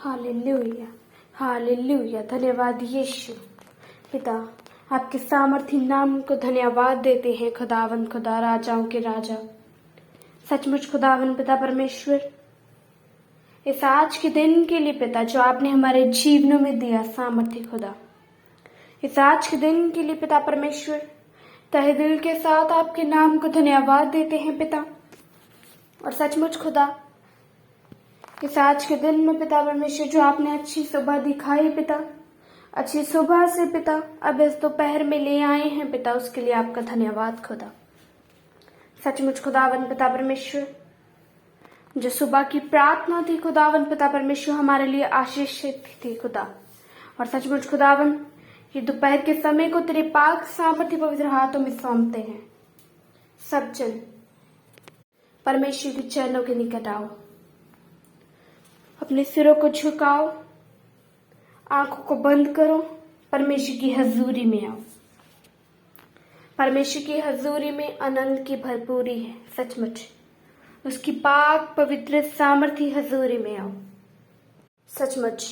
Hallelujah, hallelujah. धन्यवाद यीशु। पिता, आपके सामर्थी नाम को धन्यवाद देते हैं खुदावंद, खुदा राजाओं के राजा। सचमुच खुदावंद पिता परमेश्वर, इस आज के दिन के लिए पिता जो आपने हमारे जीवनों में दिया सामर्थ्य खुदा, इस आज के दिन के लिए पिता परमेश्वर तहे दिल के साथ आपके नाम को धन्यवाद देते हैं पिता। और सचमुच खुदा, इस आज के दिन में पिता परमेश्वर जो आपने अच्छी सुबह दिखाई पिता, अच्छी सुबह से पिता अब इस दोपहर में ले आए हैं पिता, उसके लिए आपका धन्यवाद खुदा। सचमुच खुदावन पिता परमेश्वर, जो सुबह की प्रार्थना थी खुदावन पिता परमेश्वर हमारे लिए आशीषित थी खुदा। और सचमुच खुदावन, ये दोपहर के समय को तेरे पाक सामर्थ्य पवित्र हाथों में सौंपते हैं। सब जन परमेश्वर के चरणों के निकट आओ, अपने सिरों को झुकाओ, आंखों को बंद करो, परमेश्वर की हजूरी में आओ। परमेश्वर की हजूरी में आनंद की भरपूरी है। सचमुच उसकी पाक पवित्र सामर्थी हजूरी में आओ। सचमुच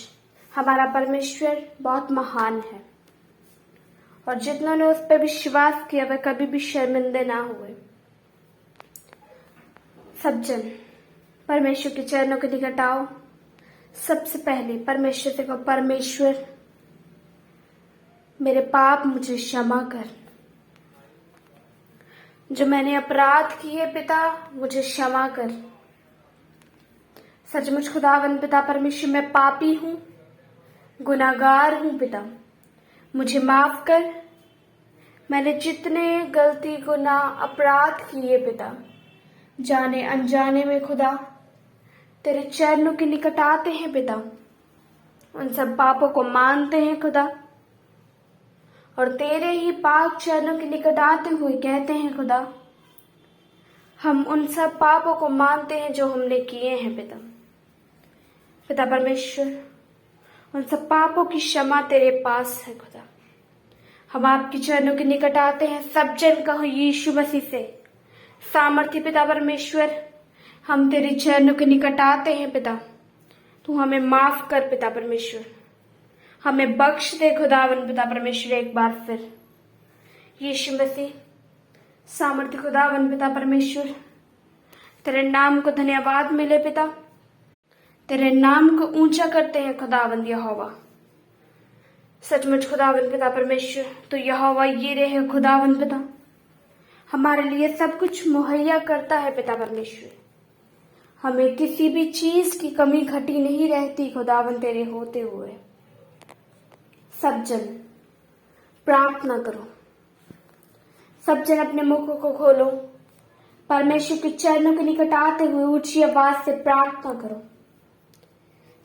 हमारा परमेश्वर बहुत महान है और जितनों ने उस पर विश्वास किया वह कभी भी शर्मिंदे ना हुए। सब जन परमेश्वर के चरणों के निकट आओ। सबसे पहले परमेश्वर से कहो, परमेश्वर मेरे पाप मुझे क्षमा कर, जो मैंने अपराध किए पिता मुझे क्षमा कर। सचमुच खुदावन पिता परमेश्वर, मैं पापी हूं, गुनाहगार हूं पिता, मुझे माफ कर। मैंने जितने गलती गुनाह अपराध किए पिता, जाने अनजाने में खुदा, तेरे चरणों के निकट आते हैं पिता, उन सब पापों को मानते हैं खुदा, और तेरे ही पाक चरणों के निकट आते हुए कहते हैं खुदा, हम उन सब पापों को मानते हैं जो हमने किए हैं पिता। पिता परमेश्वर, उन सब पापों की क्षमा तेरे पास है खुदा। हम आपके चरणों के निकट आते हैं। सब जन कहो यीशु मसीह से, सामर्थ्य पिता परमेश्वर, हम तेरे चरणों के निकट आते हैं पिता, तू हमें माफ कर पिता परमेश्वर, हमें बख्श दे खुदावन पिता परमेश्वर। एक बार फिर यीशु मसीह, सामर्थ्य खुदावन पिता परमेश्वर, तेरे नाम को धन्यवाद मिले पिता, तेरे नाम को ऊंचा करते हैं खुदावंद यहोवा। सचमुच खुदावंद पिता परमेश्वर, तो यहोवा ये रहे खुदावंद पिता, हमारे लिए सब कुछ मुहैया करता है पिता परमेश्वर। हमें किसी भी चीज की कमी घटी नहीं रहती खुदावन तेरे होते हुए। सब जन प्रार्थना करो, सब जन अपने मुखों को खोलो, परमेश्वर के चरणों के निकट आते हुए ऊंची आवाज से प्रार्थना करो।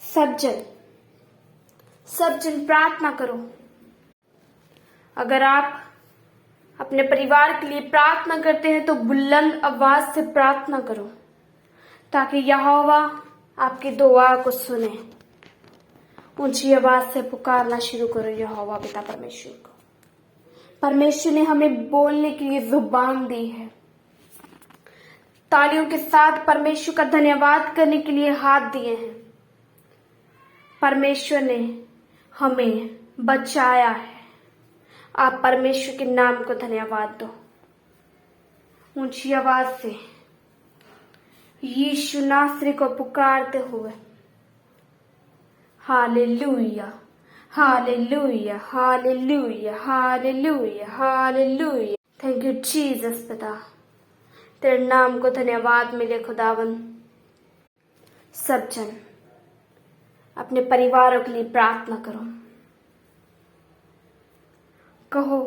सब जन प्रार्थना करो। अगर आप अपने परिवार के लिए प्रार्थना करते हैं तो बुलंद आवाज से प्रार्थना करो, ताकि यहोवा आपकी दुआ को सुने। ऊंची आवाज से पुकारना शुरू करो यहोवा पिता परमेश्वर को। परमेश्वर ने हमें बोलने के लिए जुबान दी है। तालियों के साथ परमेश्वर का धन्यवाद करने के लिए हाथ दिए हैं। परमेश्वर ने हमें बचाया है। आप परमेश्वर के नाम को धन्यवाद दो ऊंची आवाज से, यीशु नासरी को पुकारते हुए। Hallelujah, hallelujah, hallelujah, hallelujah, hallelujah. Thank you Jesus पिता, तेरे नाम को धन्यवाद मिले खुदावन। सब जन अपने परिवारों के लिए प्रार्थना करो। कहो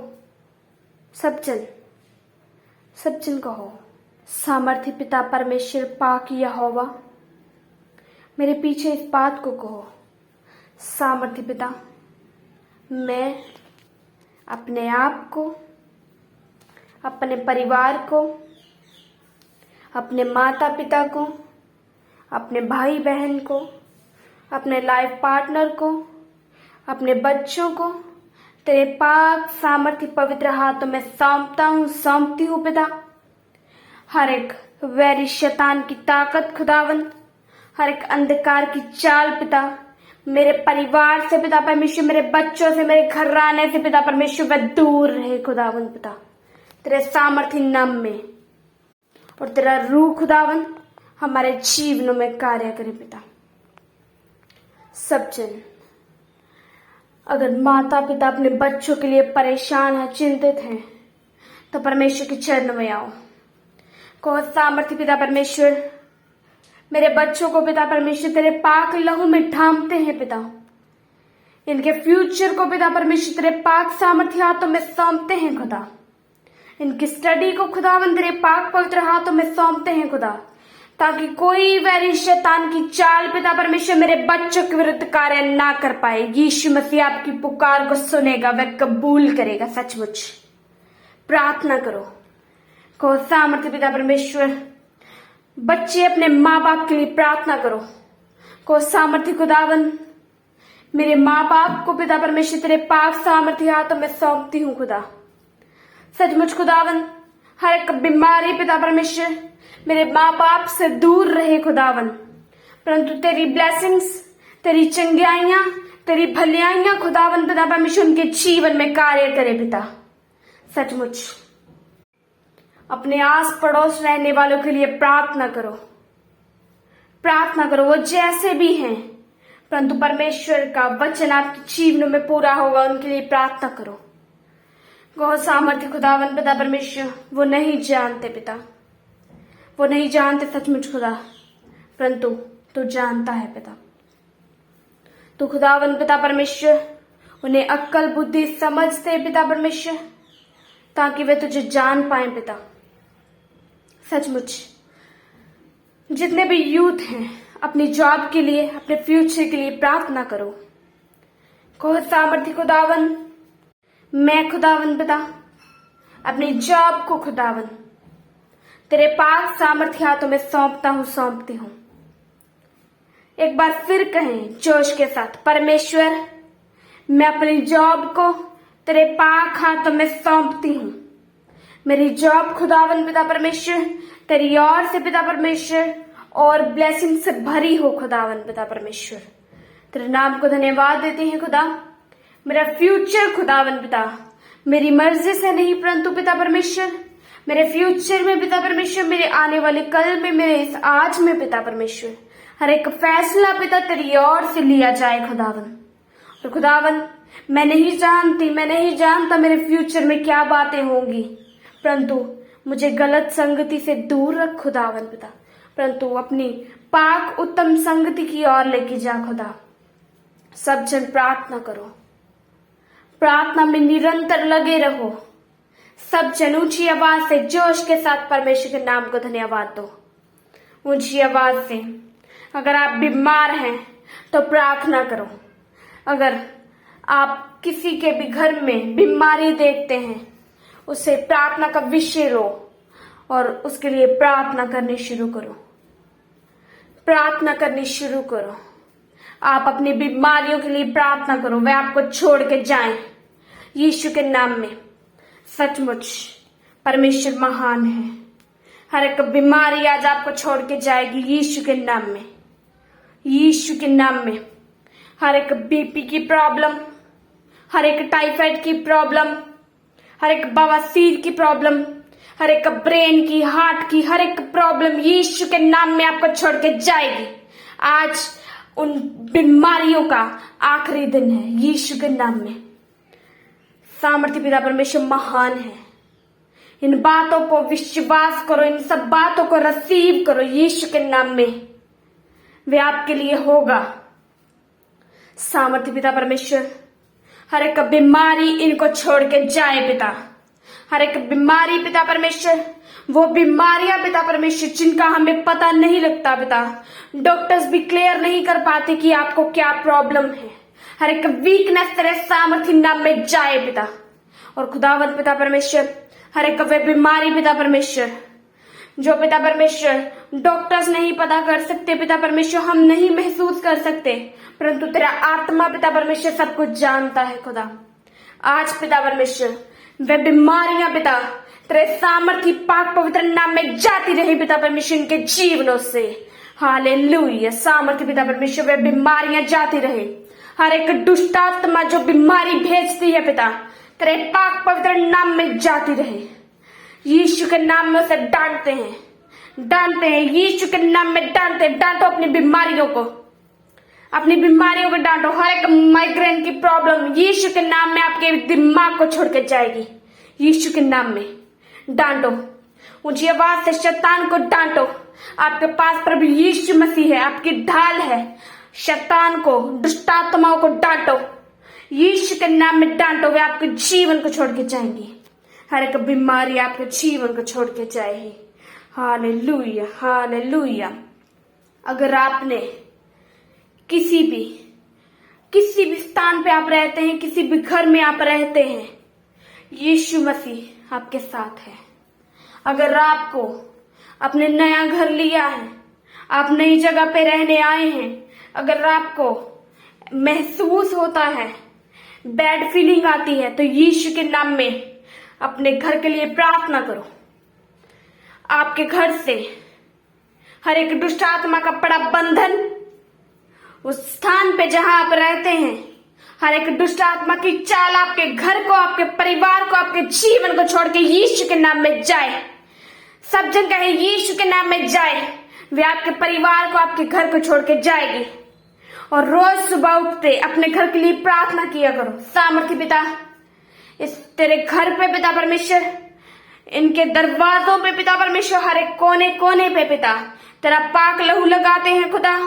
सब जन कहो, सामर्थ्य पिता परमेश्वर पाक यहोवा, मेरे पीछे इस बात को कहो, सामर्थ्य पिता, मैं अपने आप को, अपने परिवार को, अपने माता पिता को, अपने भाई बहन को, अपने लाइफ पार्टनर को, अपने बच्चों को तेरे पाक सामर्थ्य पवित्र हाथों में सौंपती हूँ पिता। हर एक वैरी शैतान की ताकत खुदावन, हर एक अंधकार की चाल पिता मेरे परिवार से पिता परमेश्वर, मेरे बच्चों से, मेरे घराने से पिता परमेश्वर वह दूर रहे खुदावन पिता, तेरे सामर्थ्य नाम में। और तेरा रूह खुदावन हमारे जीवनों में कार्य करे पिता। सब जन अगर माता पिता अपने बच्चों के लिए परेशान है, चिंतित हैं, तो परमेश्वर के चरण में आओ। कहो सामर्थ्य पिता परमेश्वर, मेरे बच्चों को पिता परमेश्वर तेरे पाक लहू में ढांपते हैं पिता। इनके फ्यूचर को पिता परमेश्वर तेरे पाक सामर्थ्य हाथों में सौंपते हैं खुदा। इनकी स्टडी को खुदावन तेरे पाक पवित्र हाथों में सौंपते हैं खुदा, ताकि कोई वैरी शैतान की चाल पिता परमेश्वर मेरे बच्चों के विरुद्ध कार्य ना कर पाए। यीशु मसीह आपकी पुकार को सुनेगा, वह कबूल करेगा। सचमुच प्रार्थना करो। को सामर्थ्य पिता परमेश्वर, बच्चे अपने माँ बाप के लिए प्रार्थना करो। को सामर्थ्य खुदावन, मेरे माँ बाप को पिता परमेश्वर तेरे पाक सामर्थ्य हाथों में सौंपती हूँ खुदा। सचमुच खुदावन, हर एक बीमारी पिता परमेश्वर मेरे माँ बाप से दूर रहे खुदावन, परंतु तेरी ब्लेसिंग्स, तेरी चंगियाइयां, तेरी भलाइयां खुदावन पिता परमेश्वर उनके जीवन में कार्य करे पिता। सचमुच अपने आस पड़ोस रहने वालों के लिए प्रार्थना करो। प्रार्थना करो, वो जैसे भी हैं, परंतु परमेश्वर का वचन आपके जीवन में पूरा होगा, उनके लिए प्रार्थना करो। गो सामर्थ्य खुदावन पिता परमेश्वर, वो नहीं जानते पिता, वो नहीं जानते सचमुच खुदा, परंतु तू जानता है पिता। तो खुदावन पिता परमेश्वर उन्हें अक्ल बुद्धि समझते पिता परमेश्वर, ताकि वे तुझे जान पाए पिता। सचमुच जितने भी यूथ हैं, अपनी जॉब के लिए, अपने फ्यूचर के लिए प्रार्थना करो। को सामर्थ्य खुदावन, मैं खुदावन पिता अपनी जॉब को खुदावन तेरे पाक सामर्थ्य हाथों में सौंपती हूँ। एक बार फिर कहें जोश के साथ, परमेश्वर मैं अपनी जॉब को तेरे पाक हाथों में सौंपती हूँ। मेरी जॉब खुदावन पिता परमेश्वर तेरी ओर से पिता परमेश्वर और ब्लेसिंग से भरी हो खुदावन पिता परमेश्वर। तेरे नाम को धन्यवाद देते हैं खुदा। मेरा फ्यूचर खुदावन पिता मेरी मर्जी से नहीं, परंतु पिता परमेश्वर मेरे फ्यूचर में पिता परमेश्वर, मेरे आने वाले कल में, मेरे इस आज में पिता परमेश्वर हर एक फैसला पिता तेरी ओर से लिया जाए खुदावन। और खुदावन मैं नहीं जानता मेरे फ्यूचर में क्या बातें होंगी, परंतु मुझे गलत संगति से दूर रख खुदावन पिता, परंतु अपनी पाक उत्तम संगति की ओर लेके जा खुदा। सब जन प्रार्थना करो, प्रार्थना में निरंतर लगे रहो। सब जन ऊंची आवाज से जोश के साथ परमेश्वर के नाम को धन्यवाद दो, ऊंची आवाज से। अगर आप बीमार हैं तो प्रार्थना करो। अगर आप किसी के भी घर में बीमारी देखते हैं, उसे प्रार्थना का विषय लो और उसके लिए प्रार्थना करनी शुरू करो। प्रार्थना करनी शुरू करो। आप अपनी बीमारियों के लिए प्रार्थना करो, वे आपको छोड़ के जाएं यीशु के नाम में। सचमुच परमेश्वर महान है। हर एक बीमारी आज आपको छोड़ के जाएगी यीशु के नाम में, यीशु के नाम में। हर एक बीपी की प्रॉब्लम, हर एक टाइफाइड की प्रॉब्लम, हर एक बवासीर की प्रॉब्लम, हर एक ब्रेन की, हार्ट की, हर एक प्रॉब्लम यीशु के नाम में आपको छोड़ के जाएगी। आज उन बीमारियों का आखिरी दिन है यीशु के नाम में। सामर्थ्य पिता परमेश्वर महान है। इन बातों को विश्वास करो, इन सब बातों को रिसीव करो यीशु के नाम में, वे आपके लिए होगा। सामर्थ्य पिता परमेश्वर हर एक बीमारी इनको छोड़ के जाए पिता। हर एक बीमारी पिता परमेश्वर, वो बीमारियां पिता परमेश्वर जिनका हमें पता नहीं लगता पिता, डॉक्टर्स भी क्लियर नहीं कर पाते कि आपको क्या प्रॉब्लम है, हर एक वीकनेस तेरे सामर्थ्य नाम में जाए पिता। और खुदावंत पिता परमेश्वर हर एक वे बीमारी पिता परमेश्वर जो पिता परमेश्वर डॉक्टर्स नहीं पता कर सकते पिता परमेश्वर, हम नहीं महसूस कर सकते, परंतु तेरा आत्मा पिता परमेश्वर सब कुछ जानता है खुदा। आज पिता परमेश्वर वे बीमारियां पिता तेरे सामर्थ्य पाक पवित्र नाम में जाती रही पिता परमेश्वर, इनके जीवनों से हालेलुया। सामर्थ्य पिता परमेश्वर, वे बीमारियां जाती रहे। हर एक दुष्ट आत्मा जो बीमारी भेजती है पिता, तेरे पाक पवित्र नाम में जाती रहे। यीशु के नाम में उसे डांटते हैं यीशु के नाम में डांटो अपनी बीमारियों को, अपनी बीमारियों को डांटो। हर एक माइग्रेन की प्रॉब्लम यीशु के नाम में आपके दिमाग को छोड़ के जाएगी। यीशु के नाम में डांटो, ऊंची आवाज से शैतान को डांटो। आपके पास प्रभु यीशु मसीह है, आपकी ढाल है। शैतान को, दुष्ट आत्माओं को डांटो, यीशु के नाम में डांटो। वे आपके जीवन को छोड़ के जाएंगी। हर एक बीमारी आपके जीवन को छोड़ के जाएगी। Hallelujah, hallelujah. अगर आपने किसी भी स्थान पे आप रहते हैं, किसी भी घर में आप रहते हैं, यीशु मसीह आपके साथ है। अगर आपको अपने नया घर लिया है, आप नई जगह पे रहने आए हैं, अगर आपको महसूस होता है, बैड फीलिंग आती है, तो यीशु के नाम में अपने घर के लिए प्रार्थना करो। आपके घर से हर एक दुष्ट आत्मा का बड़ा बंधन, उस स्थान पे जहां आप रहते हैं, हर एक दुष्ट आत्मा की चाल आपके घर को, आपके परिवार को, आपके जीवन को छोड़ के यीशु के नाम में जाए। सब जन कहे यीशु के नाम में जाए। वे आपके परिवार को, आपके घर को छोड़ के जाएगी। और रोज सुबह उठते अपने घर के लिए प्रार्थना किया करो। सामर्थ्य पिता, इस तेरे घर पे पिता परमेश्वर, इनके दरवाजों पे पिता परमेश्वर, हर एक कोने कोने पे पिता तेरा पाक लहू लगाते हैं खुदा,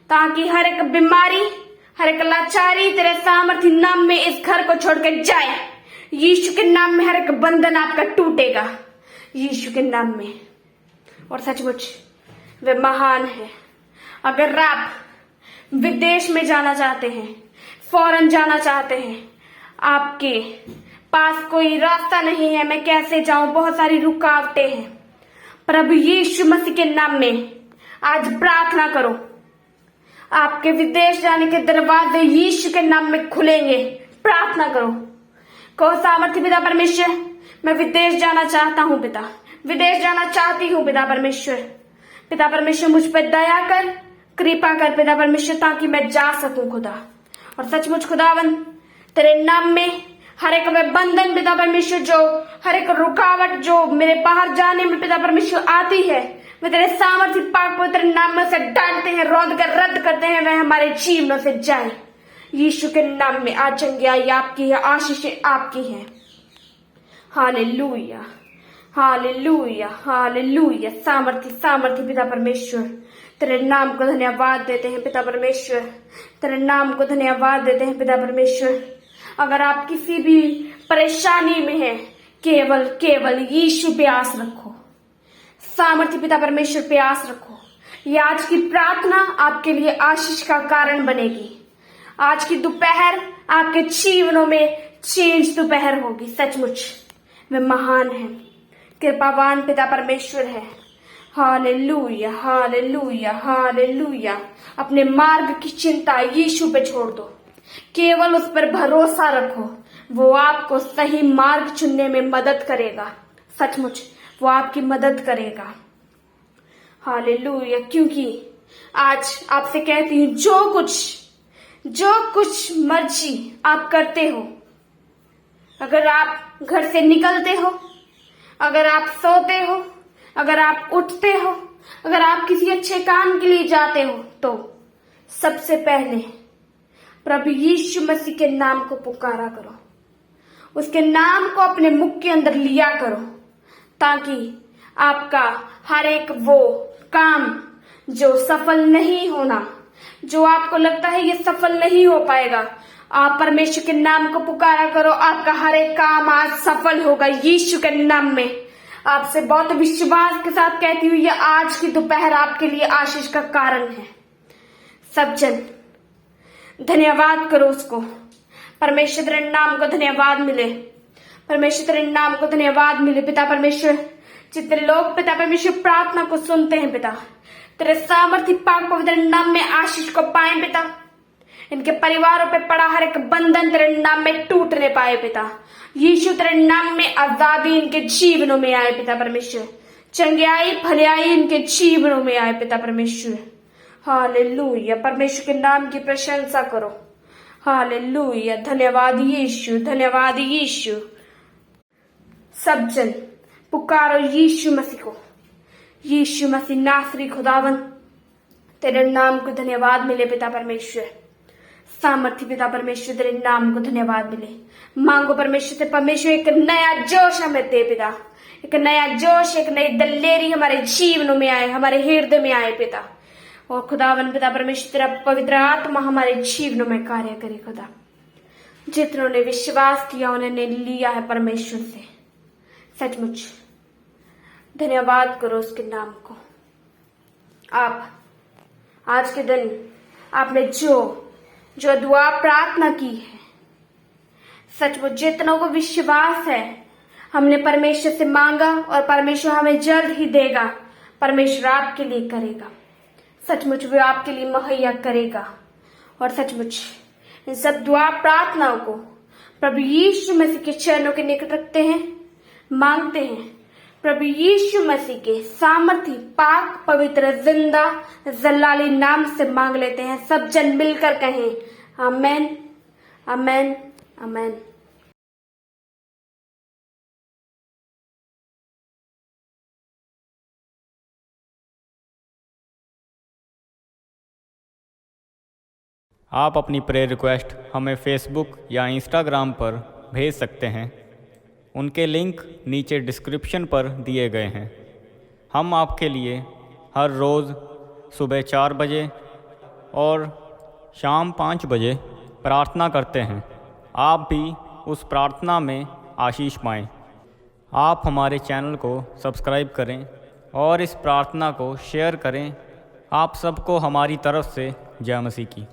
ताकि हर एक बीमारी, हर एक लाचारी तेरे सामर्थ्य नाम में इस घर को छोड़ के जाए। यीशु के नाम में हर एक बंधन आपका टूटेगा, यीशु के नाम में। और सचमुच वे महान है। अगर आप विदेश में जाना चाहते हैं, फॉरेन जाना चाहते हैं, आपके पास कोई रास्ता नहीं है, मैं कैसे जाऊं, बहुत सारी रुकावटें हैं, प्रभु यीशु मसीह के नाम में आज प्रार्थना करो। आपके विदेश जाने के दरवाजे यीशु के नाम में खुलेंगे। प्रार्थना करो, कहो सामर्थ्य पिता परमेश्वर, मैं विदेश जाना चाहता हूं पिता, विदेश जाना चाहती हूं पिता परमेश्वर। पिता परमेश्वर मुझ पर दया कर, कृपा कर पिता परमेश्वर, ताकि मैं जा सकूं खुदा। और सचमुच खुदावन तेरे नाम में हर एक में बंधन पिता परमेश्वर, जो हर एक रुकावट जो मेरे बाहर जाने में पिता परमेश्वर आती है, वे तेरे सामर्थ्य पाक पवित्र नाम में से डांटते हैं, रोध कर रद्द करते हैं, वह हमारे जीवनों से जाए। यीशु के नाम में आज चंगाई आपकी है, आशीषें आपकी हैं। Hallelujah, hallelujah, hallelujah. सामर्थ्य सामर्थ्य पिता परमेश्वर, तेरे नाम को धन्यवाद देते हैं पिता परमेश्वर, तेरे नाम को धन्यवाद देते हैं पिता परमेश्वर। अगर आप किसी भी परेशानी में हैं, केवल यीशु पे आस रखो, सामर्थ्य पिता परमेश्वर पे आस रखो। ये आज की प्रार्थना आपके लिए आशीष का कारण बनेगी। आज की दोपहर आपके जीवनों में चेंज दोपहर होगी। सचमुच वे महान है, कृपावान पिता परमेश्वर है। Hallelujah, hallelujah, hallelujah. अपने मार्ग की चिंता यीशु पे छोड़ दो, केवल उस पर भरोसा रखो। वो आपको सही मार्ग चुनने में मदद करेगा। सचमुच वो आपकी मदद करेगा। हालेलुया। क्योंकि आज आपसे कहती हूँ, जो कुछ मर्जी आप करते हो, अगर आप घर से निकलते हो, अगर आप सोते हो, अगर आप उठते हो, अगर आप किसी अच्छे काम के लिए जाते हो, तो सबसे पहले प्रभु यीशु मसीह के नाम को पुकारा करो, उसके नाम को अपने मुख के अंदर लिया करो, ताकि आपका हर एक वो काम जो सफल नहीं होना, जो आपको लगता है ये सफल नहीं हो पाएगा, आप परमेश्वर के नाम को पुकारा करो, आपका हर एक काम आज सफल होगा यीशु के नाम में। आपसे बहुत विश्वास के साथ कहती हूँ, यह आज की दोपहर आपके लिए आशीष का कारण है। सब जन धन्यवाद करो उसको, परमेश्वर तेरे नाम को धन्यवाद मिले, परमेश्वर तेरे नाम को धन्यवाद मिले। पिता परमेश्वर, जितने लोग पिता परमेश्वर प्रार्थना को सुनते हैं पिता, तेरे सामर्थ्य पाक पवित्र नाम में आशीष को पाए पिता। इनके परिवारों पे पड़ा हर एक बंधन तेरे नाम में टूटने पाए पिता। यीशु तेरे नाम में आजादी इनके जीवनों में आए पिता परमेश्वर। चंगाई भलाई इनके जीवनों में आए पिता परमेश्वर। हालेलुया, परमेश्वर के नाम की प्रशंसा करो। हालेलुया, धन्यवाद यीशु, धन्यवाद यीशु। सब जन पुकारो यीशु मसीह को। यीशु मसीह नासरी खुदावन, तेरे नाम को धन्यवाद मिले पिता परमेश्वर। सामर्थ्य पिता परमेश्वर, तेरे नाम को धन्यवाद मिले। मांगो परमेश्वर से, परमेश्वर एक नया जोश हमें दे पिता, एक नया जोश, एक नई दलेरी हमारे जीवनों में आए, हमारे हृदय में आए पिता। और खुदावन पिता परमेश्वर, तेरा पवित्र आत्मा हमारे जीवनों में कार्य करे खुदा। जितनों ने विश्वास किया उन्होंने लिया है परमेश्वर से। सचमुच धन्यवाद करो उसके नाम को। आप आज के दिन आपने जो दुआ प्रार्थना की है, सचमुच जितनों को विश्वास है, हमने परमेश्वर से मांगा और परमेश्वर हमें जल्द ही देगा। परमेश्वर आपके लिए करेगा, सचमुच वो आपके लिए मुहैया करेगा। और सचमुच इन सब दुआ प्रार्थनाओं को प्रभु यीशु मसीह के चरणों के निकट रखते हैं, मांगते हैं। प्रभु यीशु मसीह के सामर्थी पाक पवित्र जिंदा जलाली नाम से मांग लेते हैं। सब जन मिलकर कहें आमेन, आमेन, आमेन। आप अपनी प्रेयर रिक्वेस्ट हमें फेसबुक या इंस्टाग्राम पर भेज सकते हैं। उनके लिंक नीचे डिस्क्रिप्शन पर दिए गए हैं। हम आपके लिए हर रोज़ सुबह 4 बजे और शाम 5 बजे प्रार्थना करते हैं। आप भी उस प्रार्थना में आशीष पाएं। आप हमारे चैनल को सब्सक्राइब करें और इस प्रार्थना को शेयर करें। आप सबको हमारी तरफ से जय मसीह की।